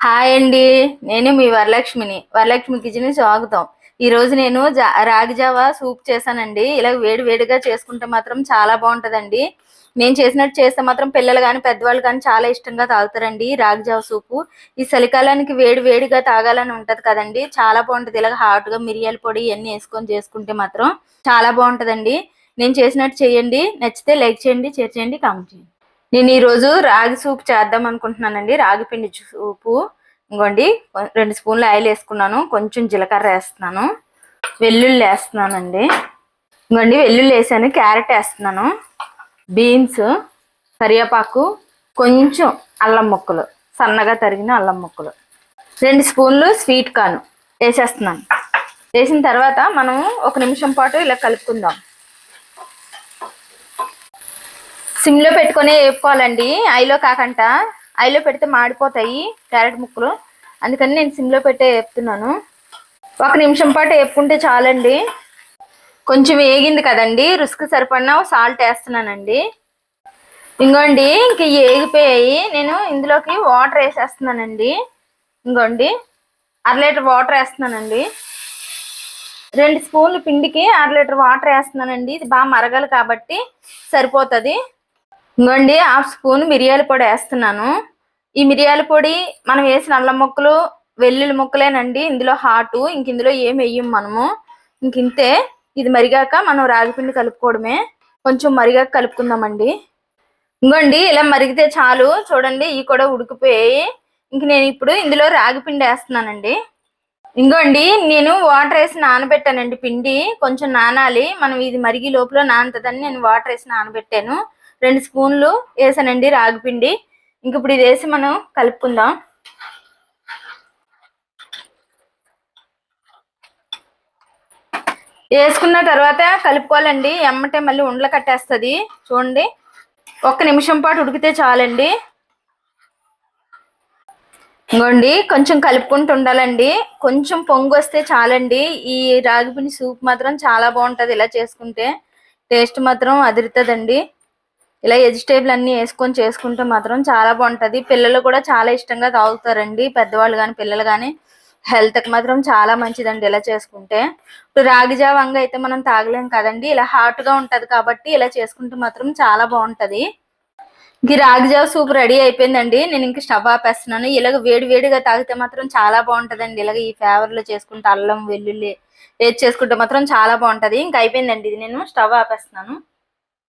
Hi అండి. నేను మీ వరలక్ష్మిని. Varalakshmi kitchen స్వాగతం. ఈ రోజు నేను రాగి జావా సూప్ చేశానండి. ఇలా వేడి వేడిగా చేసుకుంటే మాత్రం చాలా బాగుంటదండి. నేను చేసినట్టు చేస్తే మాత్రం పిల్లలు కానీ పెద్దవాళ్ళు కానీ చాలా ఇష్టంగా తాగుతారండి రాగి జావా సూపు. ఈ చలికాలానికి వేడి వేడిగా తాగాలని ఉంటది కదండి, చాలా బాగుంటది. ఇలా హాట్గా మిరియాల పొడి ఇవన్నీ వేసుకొని చేసుకుంటే మాత్రం చాలా బాగుంటదండి. నేను చేసినట్టు చేయండి. నచ్చితే లైక్ చేయండి, షేర్ చేయండి, కామెంట్ చేయండి. నేను ఈరోజు రాగి సూప్ చేద్దాం అనుకుంటున్నానండి. రాగి పిండి సూపు. ఇంకోండి 2 స్పూన్లు ఆయిల్ వేసుకున్నాను, కొంచెం జీలకర్ర వేస్తున్నాను, వెల్లుల్లి వేస్తున్నానండి. ఇంకోండి వెల్లుల్లి వేసాను, క్యారెట్ వేస్తున్నాను, బీన్స్, కరివేపాకు, కొంచెం అల్లం ముక్కలు, సన్నగా తరిగిన అల్లం ముక్కలు, 2 స్పూన్లు స్వీట్ కార్న్ వేసేస్తున్నాను. వేసిన తర్వాత మనం 1 నిమిషం పాటు ఇలా కలుపుకుందాం. సిమ్లో పెట్టుకొని వేపుకోవాలండి, ఐలో కాకుండా. ఐలో పెడితే మాడిపోతాయి క్యారెట్ ముక్కలు, అందుకని నేను సిమ్లో పెట్టే వేపుతున్నాను. 1 నిమిషం పాటు వేపుకుంటే చాలండి. కొంచెం వేగింది కదండి, రుసుకు సరిపడిన సాల్ట్ వేస్తున్నానండి. ఇంకోండి ఇంక వేగిపోయాయి. నేను ఇందులోకి వాటర్ వేసేస్తున్నానండి. ఇంకోండి 1/2 లీటర్ వాటర్ వేస్తున్నానండి. 2 స్పూన్లు పిండికి 1/2 లీటర్ వాటర్ వేస్తున్నానండి. ఇది బాగా మరగాలి కాబట్టి సరిపోతుంది. ఇంకోండి 1/2 స్పూన్ మిరియాల పొడి వేస్తున్నాను. ఈ మిరియాల పొడి మనం వేసిన అల్లం ముక్కలు, వెల్లుల్లి ముక్కలేనండి ఇందులో హాటు. ఇంక ఇందులో ఏం వేయం మనము. ఇంతే. ఇది మరిగాక మనం రాగిపిండి కలుపుకోవడమే. కొంచెం మరిగాక కలుపుకుందామండి. ఇంకోండి ఇలా మరిగితే చాలు. చూడండి ఇవి కూడా ఉడికిపోయాయి. ఇంక నేను ఇప్పుడు ఇందులో రాగిపిండి వేస్తున్నానండి. ఇంకోండి నేను వాటర్ వేసి నానబెట్టానండి. పిండి కొంచెం నానాలి, మనం ఇది మరిగి లోపల నానుతుందని నేను వాటర్ వేసి నానబెట్టాను. 2 స్పూన్లు వేసానండి రాగిపిండి. ఇంక ఇప్పుడు ఇది వేసి మనం కలుపుకుందాం. వేసుకున్న తర్వాత కలుపుకోవాలండి, ఎమ్మటే మళ్ళీ ఉండలు కట్టేస్తుంది. చూడండి 1 నిమిషం పాటు ఉడికితే చాలండి. ఇంకోండి కొంచెం కలుపుకుంటూ ఉండాలండి. కొంచెం పొంగు వస్తే చాలండి. ఈ రాగిపిండి సూప్ మాత్రం చాలా బాగుంటుంది. ఇలా చేసుకుంటే టేస్ట్ మాత్రం అదిరుతుందండి. ఇలా వెజిటేబుల్ అన్నీ వేసుకొని చేసుకుంటే మాత్రం చాలా బాగుంటుంది. పిల్లలు కూడా చాలా ఇష్టంగా తాగుతారండి, పెద్దవాళ్ళు కానీ పిల్లలు కానీ. హెల్త్కి మాత్రం చాలా మంచిదండి ఇలా చేసుకుంటే. ఇప్పుడు రాగి జావంగా అయితే మనం తాగలేం కదండి, ఇలా హాట్గా ఉంటుంది కాబట్టి ఇలా చేసుకుంటే మాత్రం చాలా బాగుంటుంది. ఇంక రాగి జావ సూప్ రెడీ అయిపోయిందండి. నేను ఇంక స్టవ్ ఆపేస్తున్నాను. ఇలాగ వేడి వేడిగా తాగితే మాత్రం చాలా బాగుంటుందండి. ఇలాగ ఈ ఫ్లేవర్లో చేసుకుంటే అల్లం వెల్లుల్లి వేసి చేసుకుంటే మాత్రం చాలా బాగుంటుంది. ఇంక అయిపోయిందండి ఇది, నేను స్టవ్ ఆపేస్తున్నాను.